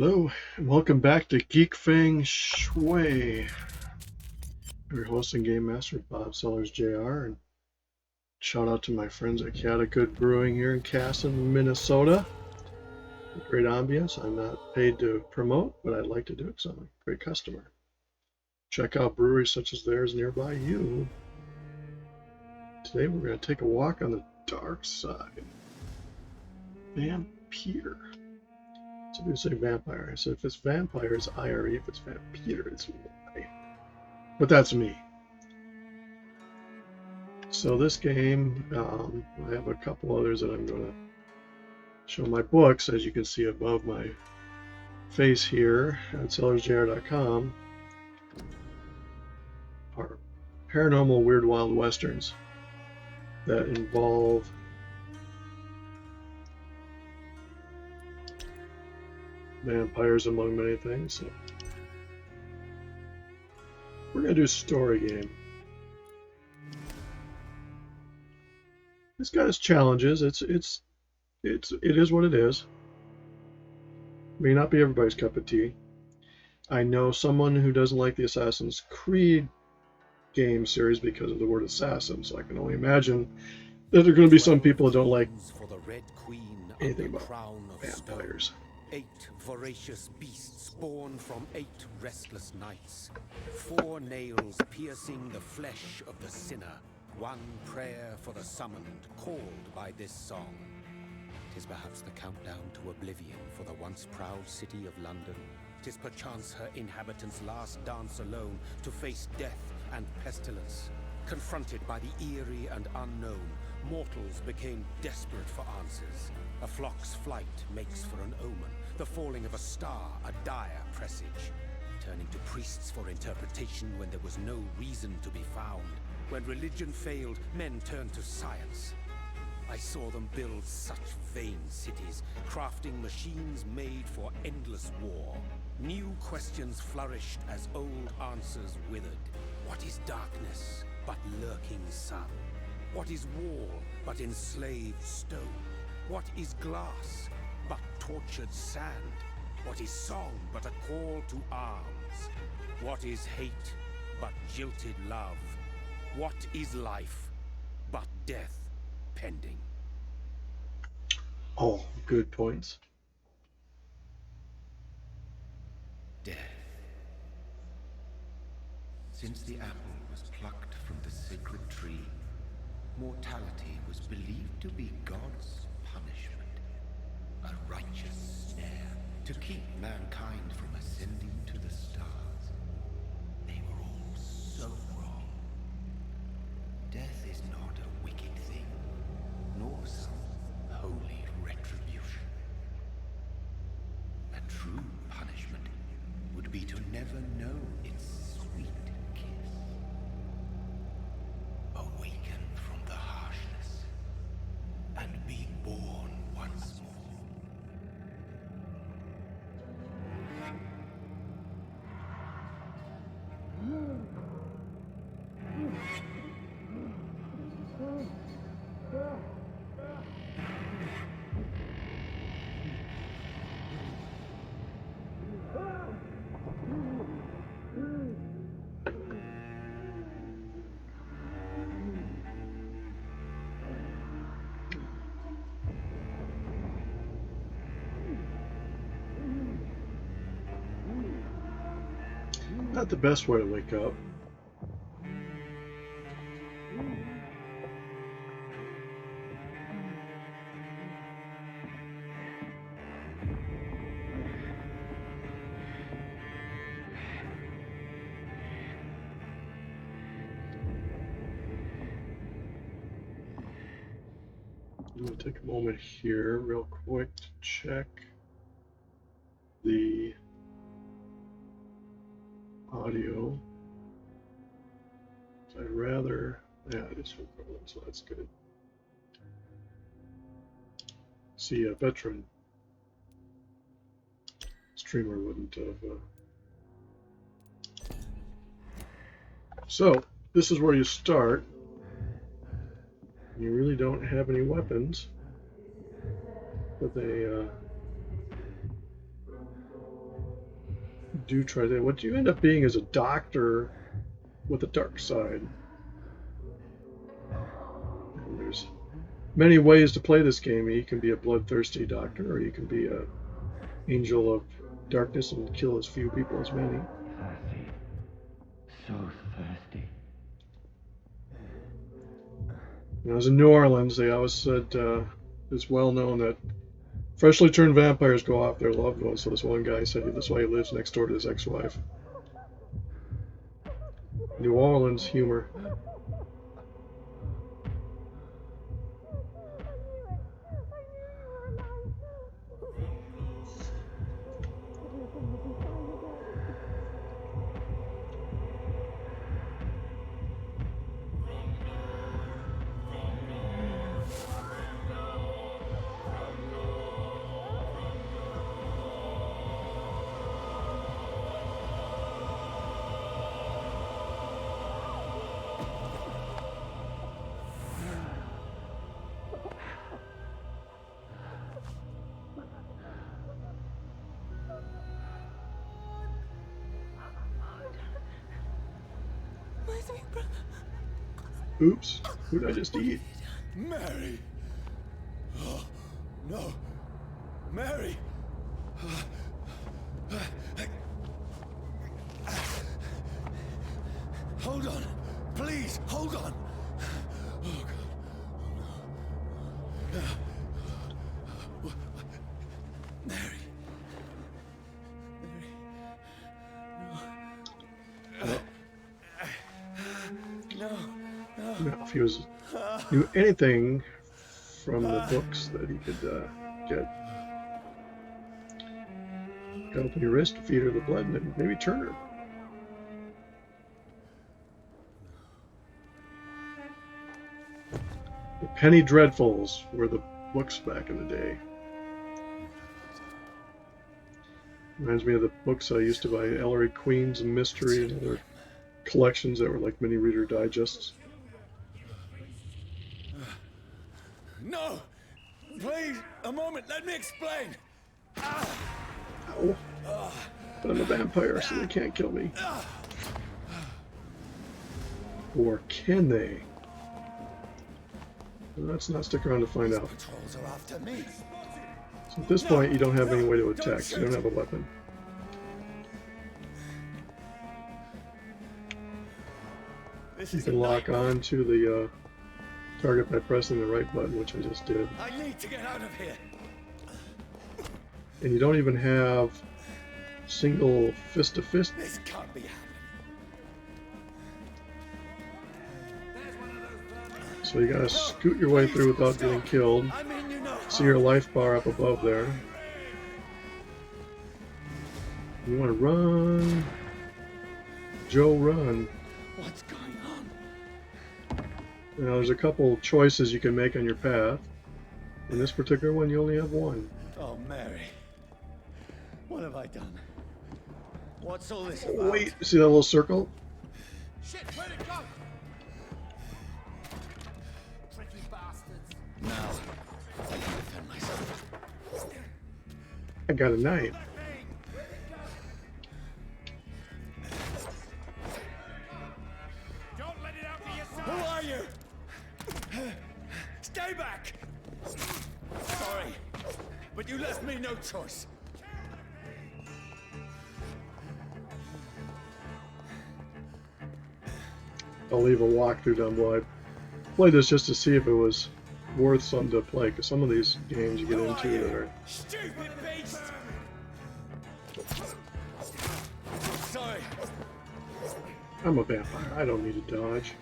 Hello, and welcome back to Geek, Feng, Shui. Your host and game master, Bob Sellers Jr. And shout out to my friends at Good Brewing here in Casson, Minnesota. Great ambience. I'm not paid to promote, but I'd like to do it because I'm a great customer. Check out breweries such as theirs nearby you. Today we're going to take a walk on the dark side. Vampyr. So people say vampire. So if it's vampire, it's IRE. If it's vampire, it's Y. But that's me. So this game, I have a couple others that I'm going to show my books, as you can see above my face here at sellersjr.com, are paranormal weird wild westerns that involve vampires among many things. So we're going to do a story game. It's got its challenges. It is what it is. May not be everybody's cup of tea. I know someone who doesn't like the Assassin's Creed game series because of the word assassin, so I can only imagine that there are going to be some people that don't like anything about vampires. 8 voracious beasts born from 8 restless nights. 4 nails piercing the flesh of the sinner. 1 prayer for the summoned, called by this song. 'Tis perhaps the countdown to oblivion for the once proud city of London. 'Tis perchance her inhabitants' last dance alone to face death and pestilence. Confronted by the eerie and unknown, mortals became desperate for answers. A flock's flight makes for an omen, the falling of a star a dire presage. Turning to priests for interpretation when there was no reason to be found. When religion failed, men turned to science. I saw them build such vain cities, crafting machines made for endless war. New questions flourished as old answers withered. What is darkness but lurking sun? What is wall but enslaved stone? What is glass but tortured sand? What is song but a call to arms? What is hate but jilted love? What is life but death pending? Oh, good points. Death. Since the apple was plucked from the sacred tree, mortality was believed to be God's punishment, a righteous snare to keep mankind from ascending to the stars. They were all so wrong. Death is not a wicked thing, nor some holy retribution. A true punishment would be to never know its sweet kiss. Awaken from the harshness and be born once more. Not the best way to wake up. I'm going to take a moment here real quick to check the audio. I'd rather, yeah, it is recording, so that's good. See, a veteran streamer wouldn't have. So, this is where you start. You really don't have any weapons, but they Do try that. What you end up being is a doctor with a dark side. And there's many ways to play this game. You can be a bloodthirsty doctor, or you can be a angel of darkness and kill as few people as many. Thirsty. So thirsty. When I was in New Orleans, they always said it's well known that freshly turned vampires go off their loved ones. So this one guy said that's why he lives next door to his ex-wife. New Orleans humor. Oops, who did I just eat? Mary! Oh, no! Mary! Hold on! Please, hold on! Oh, God. Oh, no. Mary! Now, if he knew anything from the books that he could get, cut open your wrist, feed her the blood, and then maybe turn her. The Penny Dreadfuls were the books back in the day. Reminds me of the books I used to buy, Ellery Queen's Mystery and other collections that were like mini reader digests. No! Please, a moment, let me explain! Ow. But I'm a vampire, so they can't kill me. Or can they? Well, let's not stick around to find out. Patrols are after me. So at this point, you don't have any way to attack, so you don't have a weapon. You can lock on to the target by pressing the right button, which I just did. I need to get out of here. And you don't even have single fist-to-fist. This can't be happening. So you gotta scoot your way through without getting killed. I mean, you know. See your life bar up above there. You want to run. Joe, run. What's going on? Now there's a couple choices you can make on your path. In this particular one, you only have one. Oh, Mary. What have I done? What's all this Oh, about? wait, see that little circle? Shit, where'd it go? Tricky bastards. Now, I can defend myself. I got a knife. Don't let it out to yourself. Who are you? Stay back. Sorry, but you left me no choice. I'll leave a walkthrough down below. I played this just to see if it was worth something to play, because some of these games you get into that are... Stupid beast! Sorry. I'm a vampire, I don't need to dodge.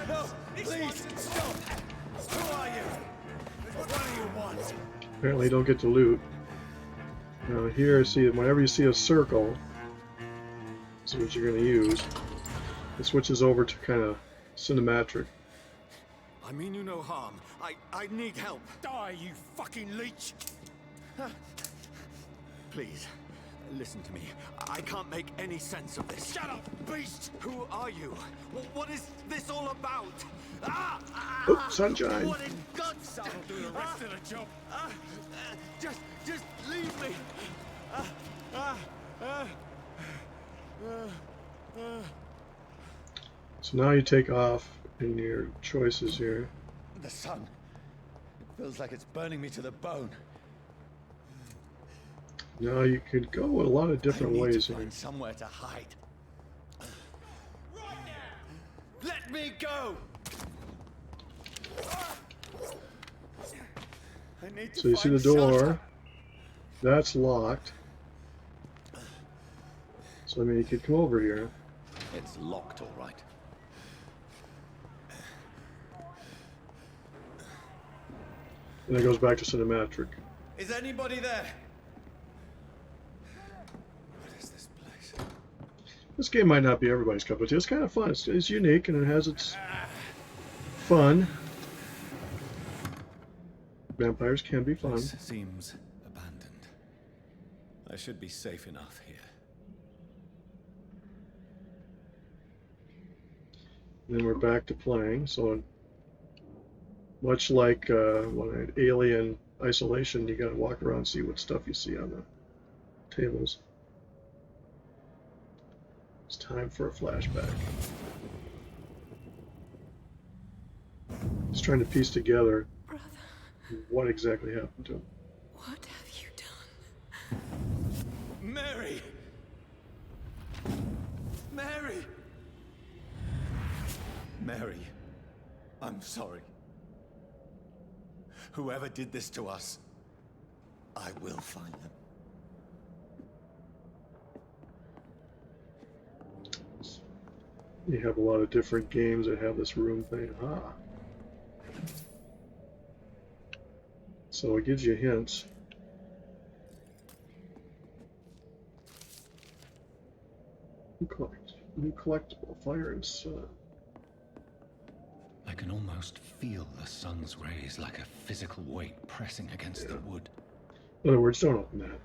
No, please, stop! Who are you? What do you want? Apparently you don't get to loot. Now here, see, whenever you see a circle, this is what you're going to use. It switches over to kind of cinematic. I mean you no harm. I need help. Die, you fucking leech! Please, Listen to me. I can't make any sense of this. Shut up, beast! Who are you? What is this all about? Oh, sunshine. What in God's name? Do the rest of the job. Just leave me. So now you take off in your choices here. The sun. It feels like it's burning me to the bone. Now you could go a lot of different I need ways to here. find somewhere to hide. Let me go! I need to So you see the find door. shelter. That's locked. So I mean, you could come over here. It's locked, all right. And it goes back to cinematic. Is anybody there? What is this place? This game might not be everybody's cup of tea. It's kind of fun. It's unique and it has its fun. Vampires can be fun. This seems abandoned. I should be safe enough here. Then we're back to playing. So much like when Alien Isolation, you got to walk around and see what stuff you see on the tables. It's time for a flashback. He's trying to piece together Brother, what exactly happened to him. what have you done? Mary! Mary! Mary, I'm sorry. Whoever did this to us, I will find them. You have a lot of different games that have this room thing. So it gives you hints. New collectible, fire and sun. I can almost feel the sun's rays like a physical weight pressing against the wood. In other words, don't open that.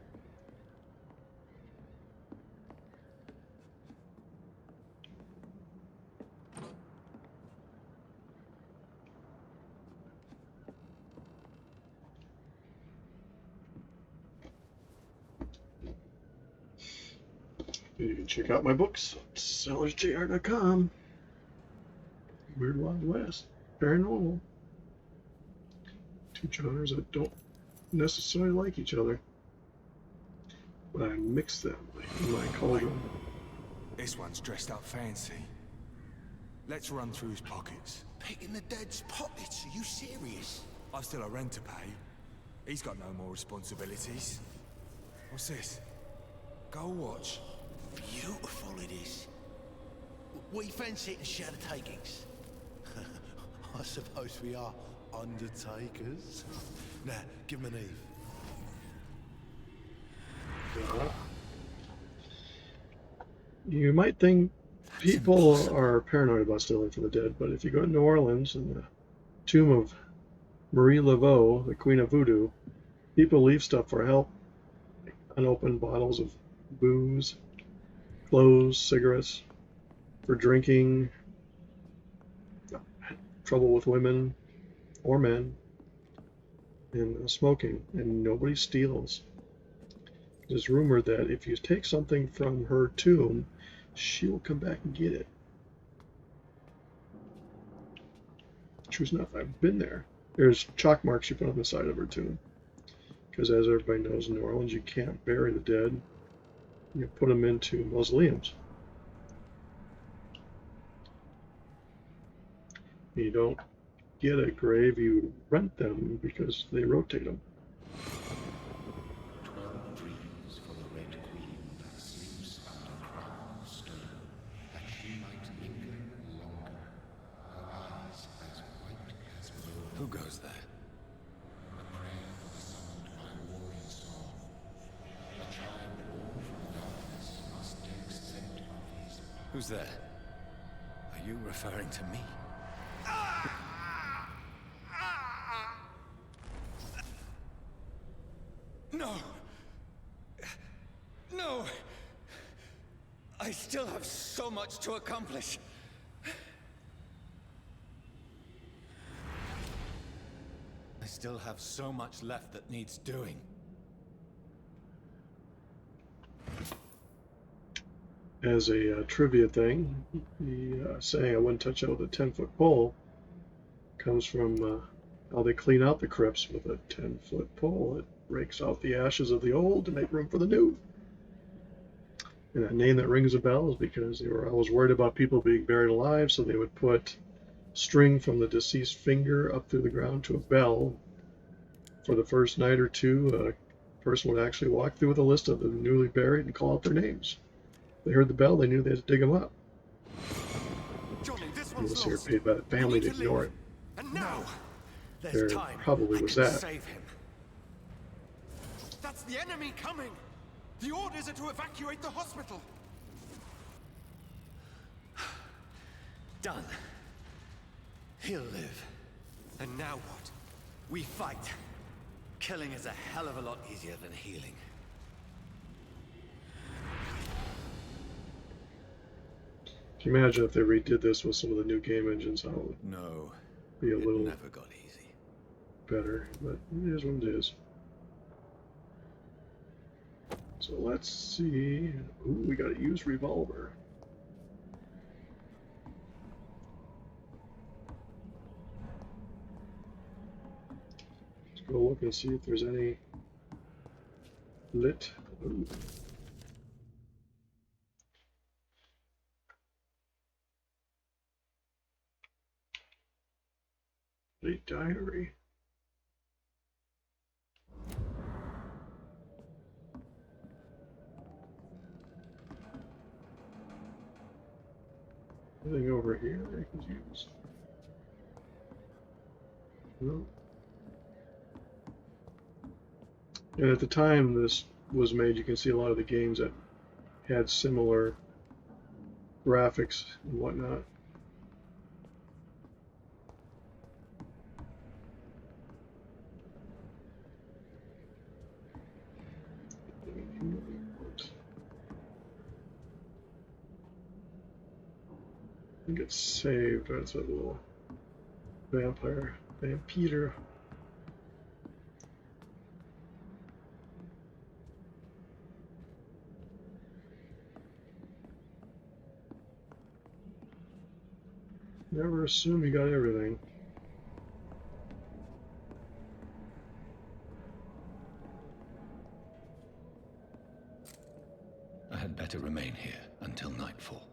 You can check out my books at sellersjr.com. Weird Wild West, paranormal. Two genres that don't necessarily like each other, but I mix them in my cauldron. This one's dressed up fancy. Let's run through his pockets. Picking the dead's pockets? Are you serious? I've still a rent to pay. He's got no more responsibilities. What's this? Gold watch. Beautiful it is. We fancy it and share the takings. I suppose we are undertakers. Now, give him an Eve. You might think people are paranoid about stealing from the dead, but if you go to New Orleans and the tomb of Marie Laveau, the Queen of Voodoo, people leave stuff for help. Unopened bottles of booze, clothes, cigarettes, for drinking, trouble with women or men, and smoking, and nobody steals. It's rumored that if you take something from her tomb, she will come back and get it. True enough, I've been there. There's chalk marks she put on the side of her tomb. Because as everybody knows in New Orleans, you can't bury the dead. You put them into mausoleums. You don't get a grave, you rent them because they rotate them. 12 dreams for the Red Queen that sleeps under crown stone, that she might linger longer, her eyes as white as snow. Who goes there? A prayer for the summoned by warrior song. A child born from darkness must take scent of his path. Who's there? Are you referring to me? No! No! I still have so much to accomplish. I still have so much left that needs doing. As a trivia thing, the saying I wouldn't touch it with a 10-foot pole comes from how they clean out the crypts with a 10-foot pole. It rakes out the ashes of the old to make room for the new. And that name that rings a bell is because they were always worried about people being buried alive, so they would put string from the deceased finger up through the ground to a bell. For the first night or two, a person would actually walk through with a list of the newly buried and call out their names. They heard the bell, they knew they had to dig them up. Johnny, this And one's this here lost. paid by the We family need to to ignore leave. it. And now, There there's time. probably I was can that. save him. That's the enemy coming. The orders are to evacuate the hospital. Done. He'll live. And now what? We fight. Killing is a hell of a lot easier than healing. Can you imagine if they redid this with some of the new game engines, how it would No, be a it little never got easy. better, but it is what it is. So let's see. Ooh, we got to use revolver. Let's go look and see if there's any lit. Ooh. Late diary. Anything over here I could use? No. And at the time this was made, you can see a lot of the games that had similar graphics and whatnot. I think it's saved. That's a little Vampyr. Never assume you got everything. I had better remain here until nightfall.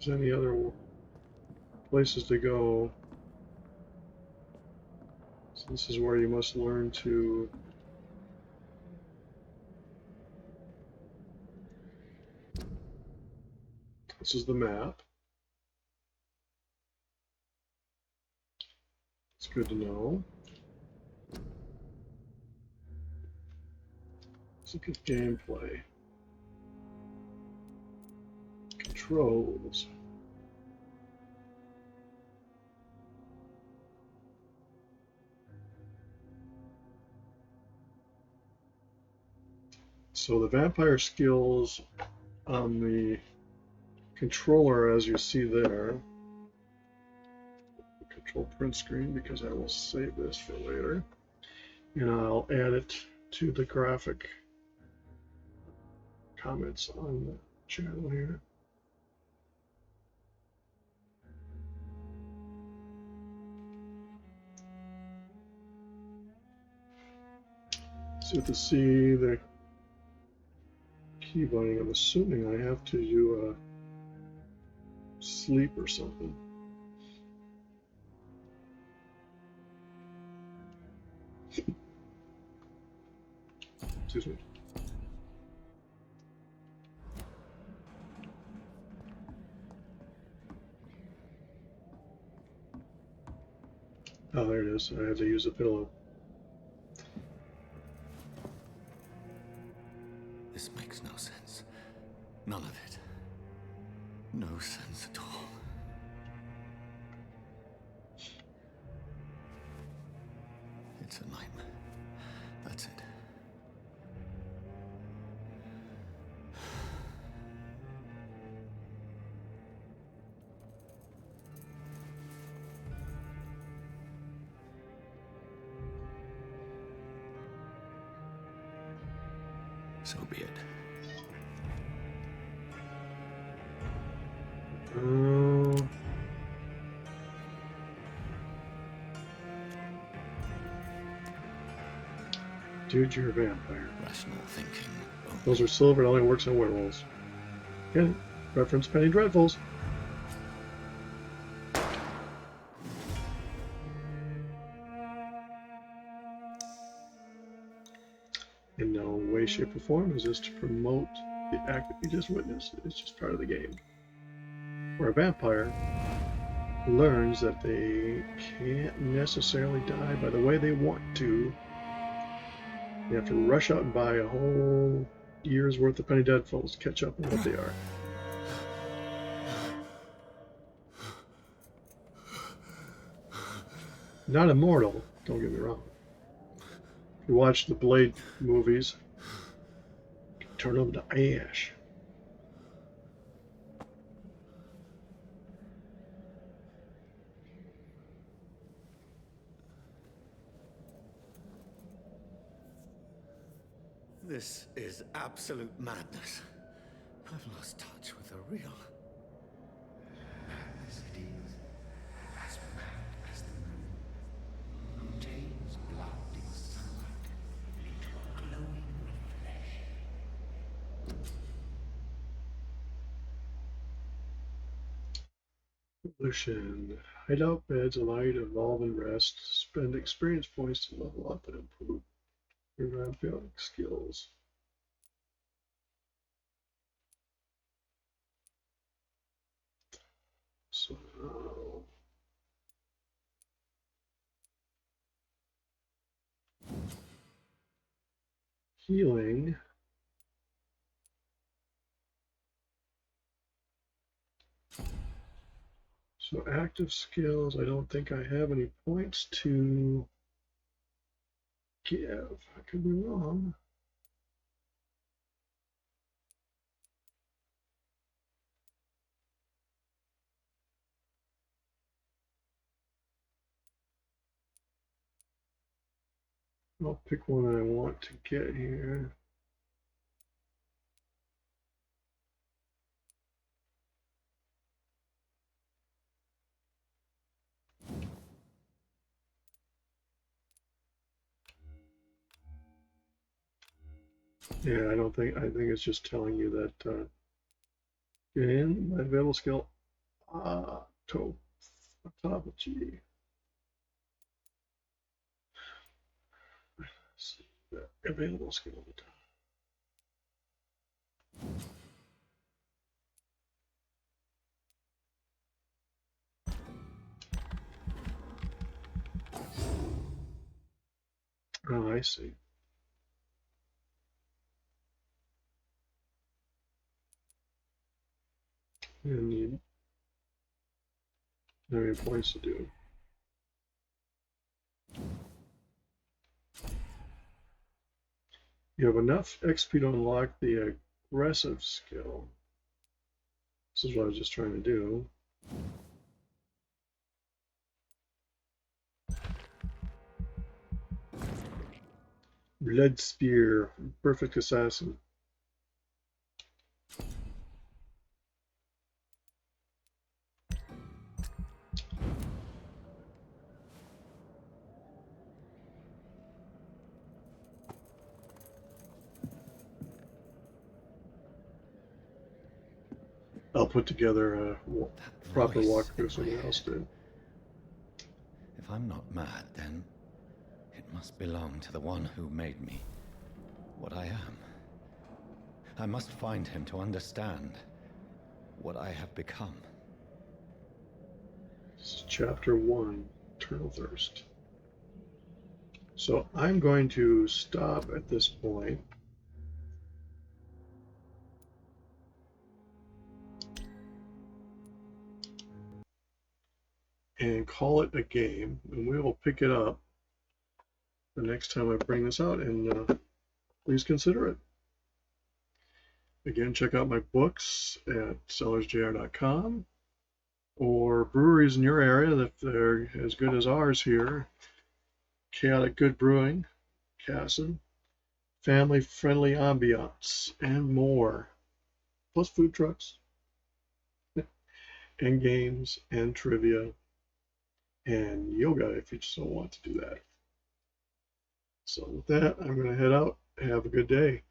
If there's any other places to go, so this is where you must learn to this is the map. It's good to know. Let's look at gameplay. Controls. So the vampire skills on the controller, as you see there, control print screen because I will save this for later, and I'll add it to the graphic comments on the channel here. So to see the key binding, I'm assuming I have to do a sleep or something. Excuse me. Oh, there it is. I had to use a pillow. This makes no sense. None of it. No sense at all. It's a nightmare. That's it. So be it. Dude, you're a vampire. Rational thinking. Those are silver. It only works on werewolves. Get it? Reference Penny Dreadfuls. In no way, shape, or form is this to promote the act that you just witnessed. It's just part of the game. Where a vampire learns that they can't necessarily die by the way they want to. You have to rush out and buy a whole year's worth of Penny Dreadfuls to catch up on what they are. Not immortal, don't get me wrong. If you watch the Blade movies, turn them to ash. This is absolute madness. I've lost touch with the real. Madness it is, as mad as the moon, who takes blood in sunlight into a glowing flesh. Evolution. Hideout beds allow you to evolve and rest. Spend experience points to level up and improve your vampiric skills. So healing. So active skills, I don't think I have any points to give. I could be wrong. I'll pick one I want to get here. Yeah, I think it's just telling you that get in my available skill autophagy. See that available skill. Oh, I see. You need how many points to do. You have enough XP to unlock the aggressive skill. This is what I was just trying to do. Blood Spear, Perfect Assassin. I'll put together a proper walkthrough so someone else did. If I'm not mad, then it must belong to the one who made me what I am. I must find him to understand what I have become. This is chapter 1. Eternal thirst. So I'm going to stop at this point. And call it a game, and we will pick it up the next time I bring this out, and please consider it. Again, check out my books at sellersjr.com, or breweries in your area if they're as good as ours here. Chaotic Good Brewing, Casson, family-friendly ambiance, and more. Plus food trucks, and games, and trivia, and yoga if you so want to do that. So with that, I'm going to head out. Have a good day.